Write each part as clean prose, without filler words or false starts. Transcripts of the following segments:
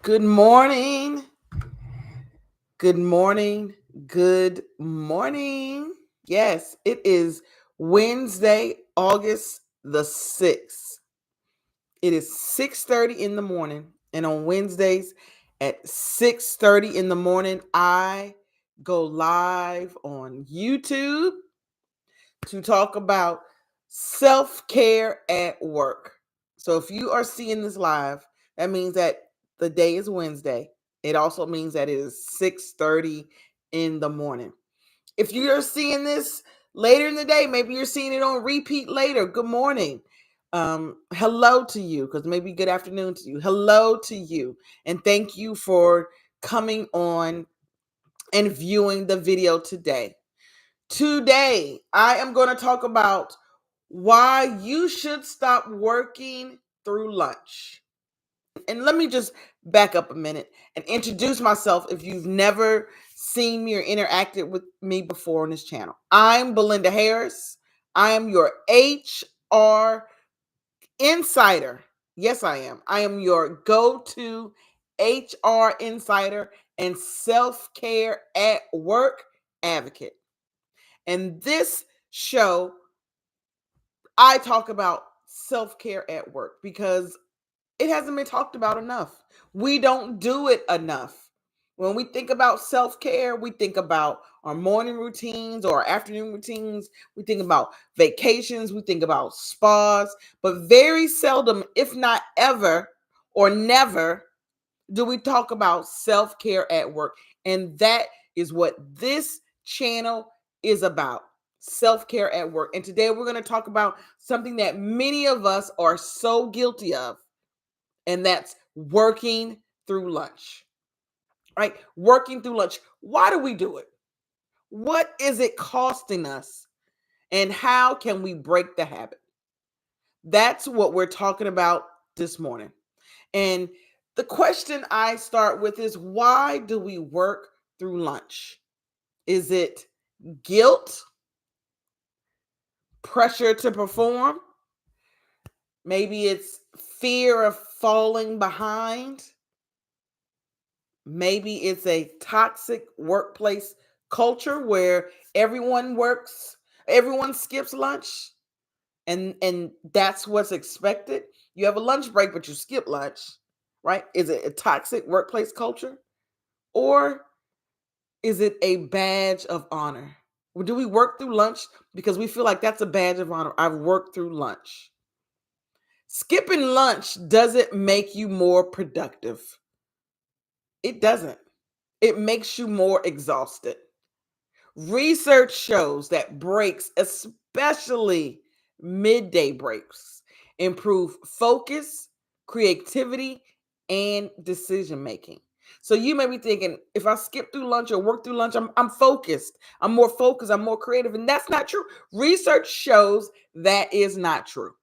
Good morning. Good morning. Good morning. Yes, it is Wednesday, August the 6th. It is 6:30 in the morning, and on Wednesdays at 6:30 in the morning, I go live on YouTube to talk about self-care at work. So if you are seeing this live, that means that the day is Wednesday. It also means that it is 6:30 in the morning. If you are seeing this later in the day, maybe you're seeing it on repeat later. Good morning. Hello to you, because maybe good afternoon to you. Hello to you. And thank you for coming on and viewing the video today. Today, I am going to talk about why you should stop working through lunch. And let me just back up a minute and introduce myself if you've never seen me or interacted with me before on this channel. I'm Belinda Harris. I am your HR insider. Yes, I am. I am your go-to HR insider and self-care at work advocate. And this show, I talk about self care at work because it hasn't been talked about enough. We don't do it enough. When we think about self care, we think about our morning routines or our afternoon routines. We think about vacations. We think about spas. But very seldom, if not ever or never, do we talk about self care at work. And that is what this channel is about, self care at work. And today we're going to talk about something that many of us are so guilty of, and that's working through lunch, right? Working through lunch. Why do we do it? What is it costing us? And how can we break the habit? That's what we're talking about this morning. And the question I start with is, why do we work through lunch? Is it guilt, pressure to perform? Maybe it's fear of falling behind. Maybe it's a toxic workplace culture where everyone skips lunch, and that's what's expected. You have a lunch break, but you skip lunch, right? Is it a toxic workplace culture? Or is it a badge of honor? Or do we work through lunch because we feel like that's a badge of honor? I've worked through lunch. Skipping lunch doesn't make you more productive. It doesn't. It makes you more exhausted. Research shows that breaks, especially midday breaks, improve focus, creativity, and decision making. So you may be thinking, if I skip through lunch or work through lunch, I'm focused. I'm more focused. I'm more creative. And that's not true. Research shows that is not true.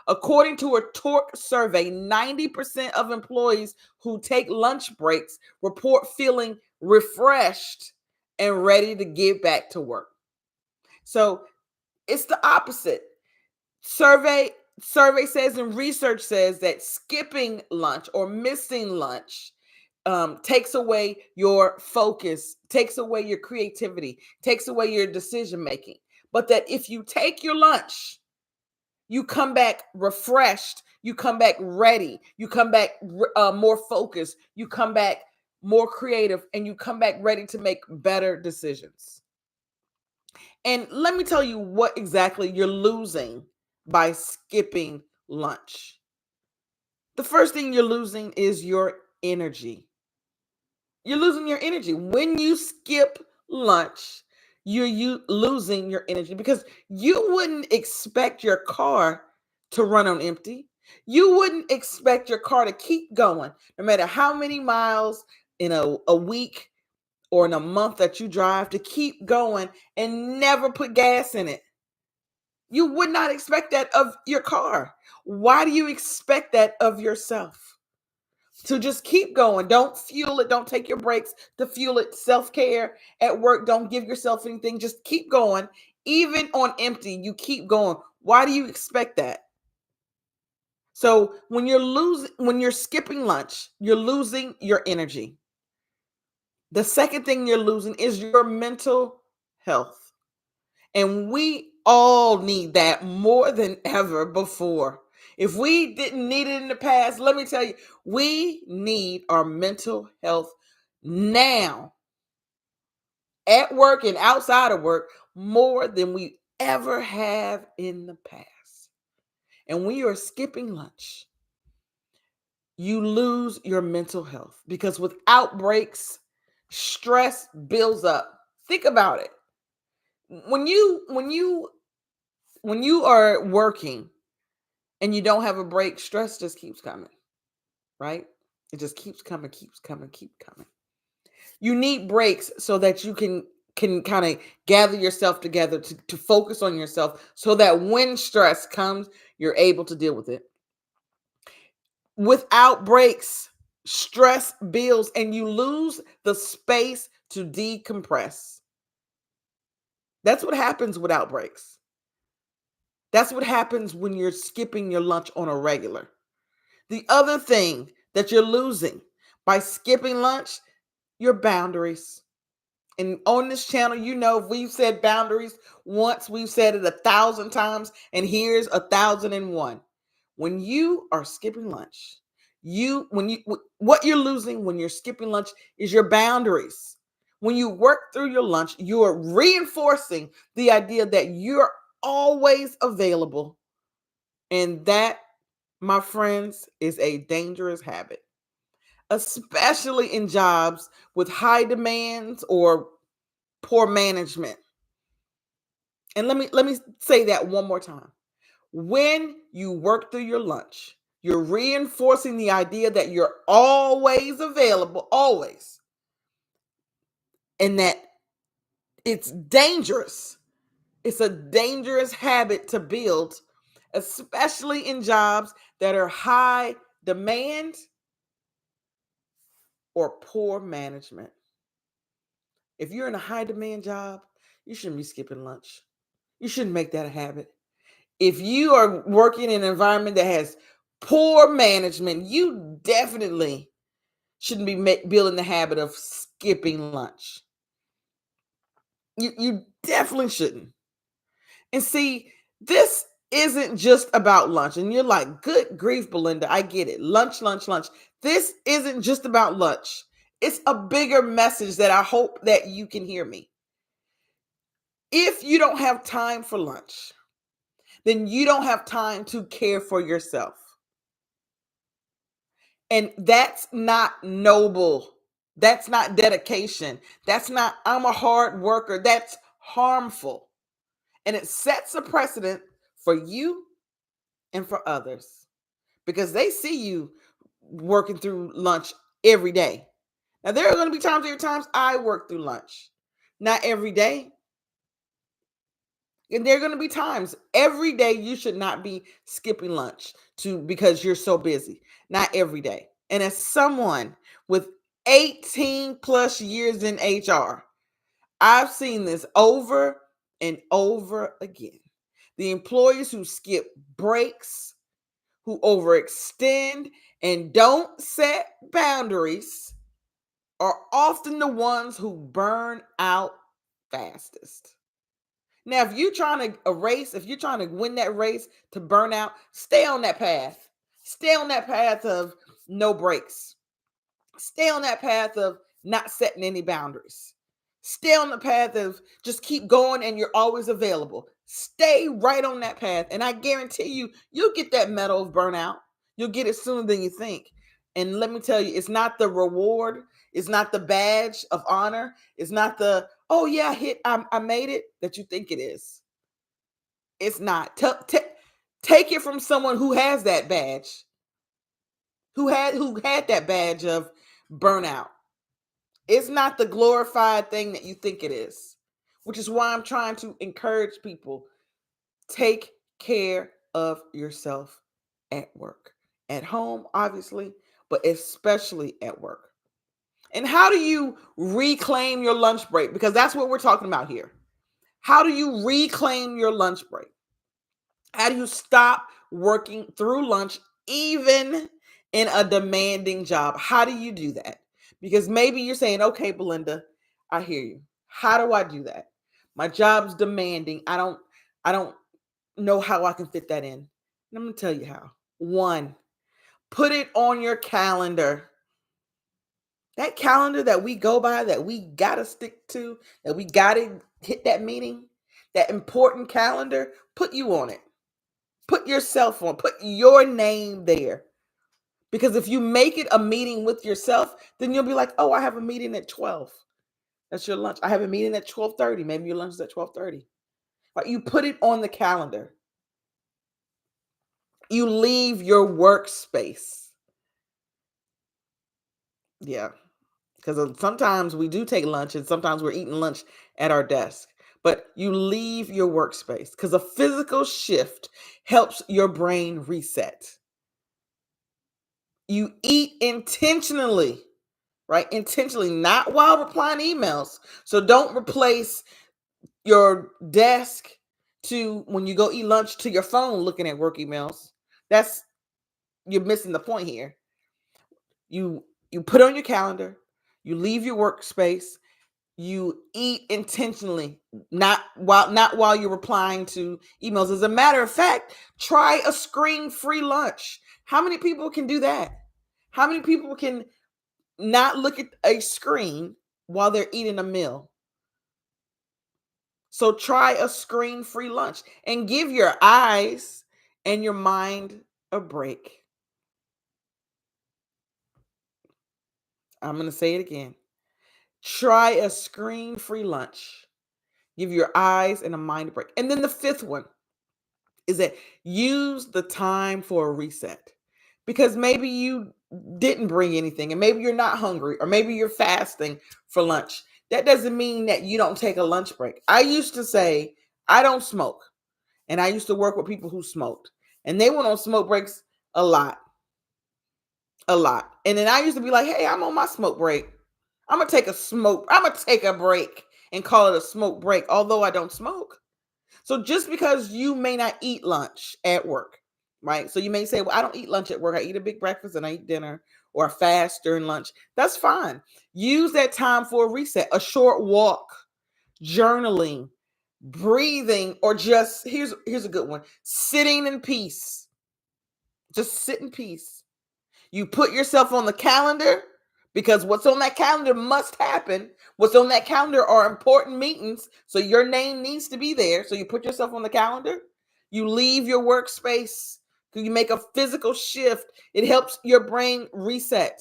According to a Torque survey, 90% of employees who take lunch breaks report feeling refreshed and ready to get back to work. So it's the opposite. Survey survey says and research says that skipping lunch or missing lunch takes away your focus, takes away your creativity, takes away your decision making. But that if you take your lunch, you come back refreshed, you come back ready, you come back more focused, you come back more creative, and you come back ready to make better decisions. And let me tell you what exactly you're losing by skipping lunch. The first thing you're losing is your energy. You're losing your energy. When you skip lunch, you're losing your energy because you wouldn't expect your car to run on empty. You wouldn't expect your car to keep going no matter how many miles in a week or in a month that you drive, to keep going and never put gas in it. You would not expect that of your car. Why do you expect that of yourself? So just keep going. Don't fuel it. Don't take your breaks to fuel it. Self care at work. Don't give yourself anything. Just keep going. Even on empty, you keep going. Why do you expect that? So when you're skipping lunch, you're losing your energy. The second thing you're losing is your mental health. And we all need that more than ever before. If we didn't need it in the past, let me tell you, we need our mental health now, at work and outside of work, more than we ever have in the past. And when you're skipping lunch, you lose your mental health because without breaks, stress builds up. Think about it. When you are working and you don't have a break, stress just keeps coming, right? It just keeps coming, keeps coming, keep coming. You need breaks so that you can kind of gather yourself together to focus on yourself so that when stress comes, you're able to deal with it. Without breaks, stress builds and you lose the space to decompress. That's what happens without breaks. That's what happens when you're skipping your lunch on a regular. The other thing that you're losing by skipping lunch, your boundaries. And on this channel, if we've said boundaries once, we've said it 1,000 times, and here's 1,001. When you are skipping lunch, what you're losing when you're skipping lunch is your boundaries. When you work through your lunch, you are reinforcing the idea that you're always available. And that, my friends, is a dangerous habit, especially in jobs with high demands or poor management. And let me say that one more time. When you work through your lunch, you're reinforcing the idea that you're always available, always. And that it's dangerous. It's a dangerous habit to build, especially in jobs that are high demand or poor management. If you're in a high demand job, you shouldn't be skipping lunch. You shouldn't make that a habit. If you are working in an environment that has poor management, you definitely shouldn't be building the habit of skipping lunch. You definitely shouldn't. And see, this isn't just about lunch. And you're like, good grief, Belinda, I get it. Lunch, lunch, lunch. This isn't just about lunch. It's a bigger message that I hope that you can hear me. If you don't have time for lunch, then you don't have time to care for yourself. And that's not noble. That's not dedication. That's not, I'm a hard worker. That's harmful. And it sets a precedent for you and for others because they see you working through lunch every day. Now, there are going to be times I work through lunch. Not every day. And there are going to be times every day you should not be skipping lunch because you're so busy. Not every day. And as someone with 18 plus years in HR, I've seen this over and over again. The employees who skip breaks, who overextend, and don't set boundaries are often the ones who burn out fastest. Now, if you're trying to win that race to burn out, stay on that path. Stay on that path of no breaks. Stay on that path of not setting any boundaries. Stay on the path of just keep going and you're always available. Stay right on that path. And I guarantee you'll get that medal of burnout. You'll get it sooner than you think. And let me tell you, it's not the reward. It's not the badge of honor. It's not the, oh yeah, I made it that you think it is. It's not. Take it from someone who has that badge, who had that badge of burnout. It's not the glorified thing that you think it is, which is why I'm trying to encourage people. Take care of yourself at work, at home, obviously, but especially at work. And how do you reclaim your lunch break? Because that's what we're talking about here. How do you reclaim your lunch break? How do you stop working through lunch even in a demanding job. How do you do that? Because maybe you're saying, okay, Belinda, I hear you. How do I do that? My job's demanding. I don't know how I can fit that in. And I'm going to tell you how. One, put it on your calendar. That calendar that we go by, that we got to stick to, that we got to hit that meeting, that important calendar, put you on it. Put yourself on, put your name there. Because if you make it a meeting with yourself, then you'll be like, oh, I have a meeting at 12. That's your lunch. I have a meeting at 12:30. Maybe your lunch is at 12:30. Right? You put it on the calendar. You leave your workspace. Yeah. Because sometimes we do take lunch and sometimes we're eating lunch at our desk. But you leave your workspace because a physical shift helps your brain reset. You eat intentionally, right? Intentionally, not while replying to emails. So don't replace your desk to when you go eat lunch to your phone looking at work emails. That's You're missing the point here. You put on your calendar, you leave your workspace, you eat intentionally, not while you're replying to emails. As a matter of fact, try a screen-free lunch. How many people can do that? How many people can not look at a screen while they're eating a meal? So try a screen-free lunch and give your eyes and your mind a break. I'm going to say it again. Try a screen-free lunch. Give your eyes and a mind a break. And then the fifth one is that use the time for a reset. Because maybe you didn't bring anything and maybe you're not hungry or maybe you're fasting for lunch. That doesn't mean that you don't take a lunch break. I used to say, I don't smoke. And I used to work with people who smoked. And they went on smoke breaks a lot. A lot. And then I used to be like, hey, I'm on my smoke break. I'm going to take a break and call it a smoke break, although I don't smoke. So just because you may not eat lunch at work, right? So you may say, well, I don't eat lunch at work. I eat a big breakfast and I eat dinner or I fast during lunch. That's fine. Use that time for a reset, a short walk, journaling, breathing, or just here's a good one. Sitting in peace. Just sit in peace. You put yourself on the calendar because what's on that calendar must happen. What's on that calendar are important meetings. So your name needs to be there. So you put yourself on the calendar. You leave your workspace. You make a physical shift. It helps your brain reset.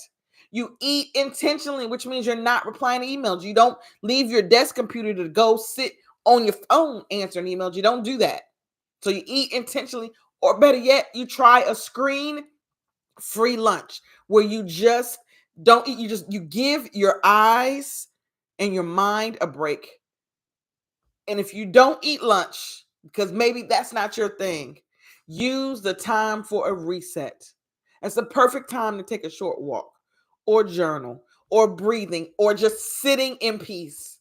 You eat intentionally, which means you're not replying to emails. You don't leave your desk computer to go sit on your phone answering emails. You don't do that. So you eat intentionally, or better yet, you try a screen free lunch where you just don't eat. You give your eyes and your mind a break. And if you don't eat lunch because maybe that's not your thing, use the time for a reset. It's the perfect time to take a short walk or journal or breathing or just sitting in peace.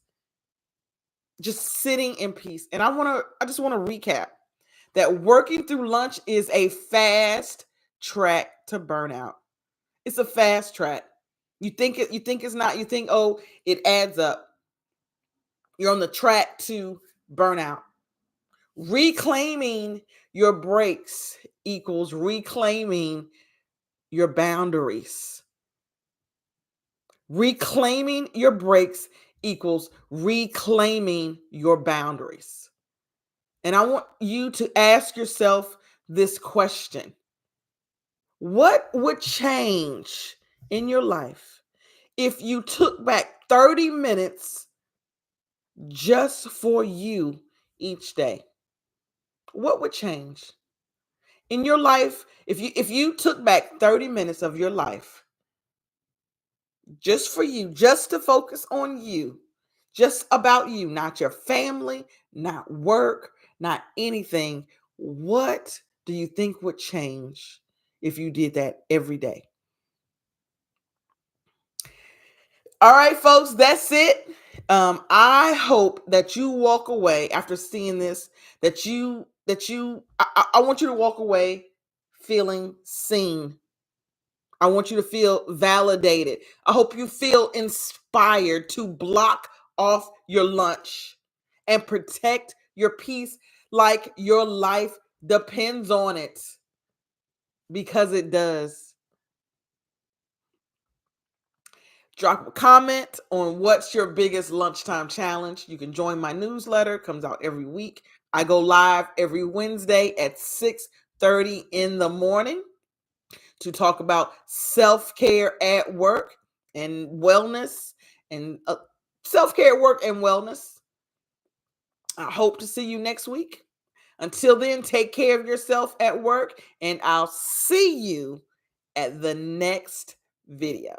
Just sitting in peace. And I just want to recap that working through lunch is a fast track to burnout. It's a fast track. You think it's not. You think, oh, it adds up. You're on the track to burnout. Reclaiming your breaks equals reclaiming your boundaries. Reclaiming your breaks equals reclaiming your boundaries. And I want you to ask yourself this question. What would change in your life if you took back 30 minutes just for you each day? What would change in your life if you took back 30 minutes of your life just for you, just to focus on you, just about you, not your family, not work, not anything? What do you think would change if you did that every day? All right, folks, that's it. I hope that you walk away after seeing this, that you I want you to walk away feeling seen. I want you to feel validated. I hope you feel inspired to block off your lunch and protect your peace like your life depends on it, because it does. Drop a comment on what's your biggest lunchtime challenge. You can join my newsletter. It comes out every week. I go live every Wednesday at 6:30 in the morning to talk about self-care at work and wellness, and self-care at work and wellness. I hope to see you next week. Until then, take care of yourself at work, and I'll see you at the next video.